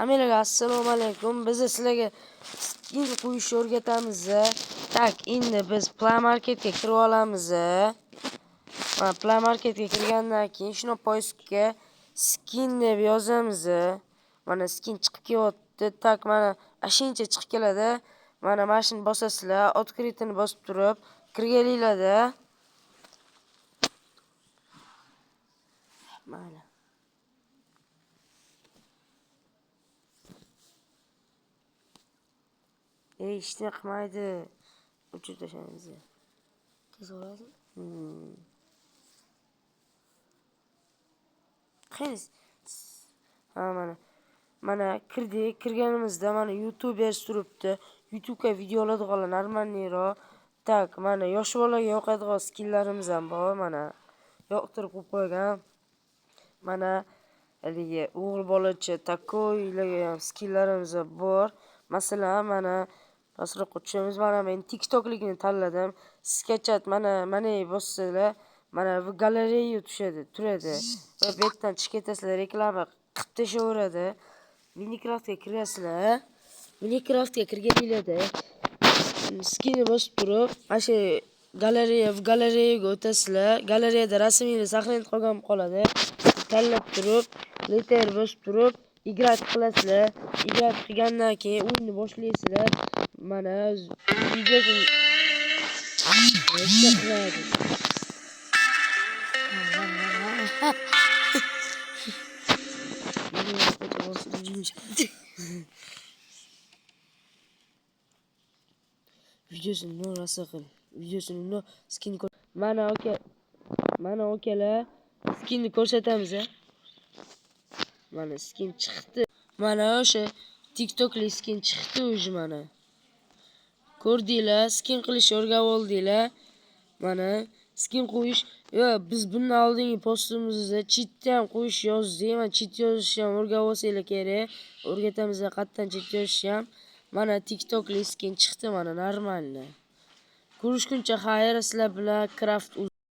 Hammalarga assalomu alaykum. Biz sizlarga skin qo'yishni o'rgatamiz. Tak, endi biz Play Marketga kirib olamiz. Mana Play Marketga kirgandan keyin shuni poyistga skin deb yozamiz. Mana skin chiqib kelyapti. Tak, mana ashincha chiqib keladi. Mana shuni bosasizlar, открытыйni bosib turib kirganinglarda mana ishni qilmaydi. O'chirib tashlaymiz. Tez bo'ladi. Qani? Mana kirganimizda mana YouTube turibdi. YouTube'ga video oladigan normalniroq. Tak, mana yosh bolaga yoqadigan skinlarimiz ham bor. Mana yoqtirib qo'ygan. Mana haligi o'g'il bolacha takoylarga ham skinlarimiz bor. Masalan, mana pastroqqa tushamiz. Mana men TikToklikni tanladim. Skachat mana bossanglar, mana bu galereya turadi. Va bu yerdan chiqib ketasizlar, reklama qilib tashaveradi. Minecraftga kirasizlar. Minecraftga kirganinglarda skinni bosib turib, mana galereyaga o'tasizlar. Galereyada rasmingiz saqlanib qoladi. Tanlab turib, letter bosib turib, igrat qilasizlar. Igrat qilgandan keyin o'yinni boshlaysizlar. Mana videosini videosini no'rasa qil. Videosini skin mana okalar skinni ko'rsatamiz. Mana skin chiqdi. Mana o'sha TikToklik skin chiqdi o'zi mana. Ko'rdinglar, skin qilishni o'rganib oldinglar. Mana skin qo'yish, biz bundan oldingi postimizda cheatni ham qo'yish yozdik. Mana cheat yozishni ham o'rganib olsanglar kerak. O'rgatamiz qatdan cheat yozishni ham. Mana TikToklik skin chiqdi mana normalni. Ko'rishguncha xayr, sizlar bilan Craft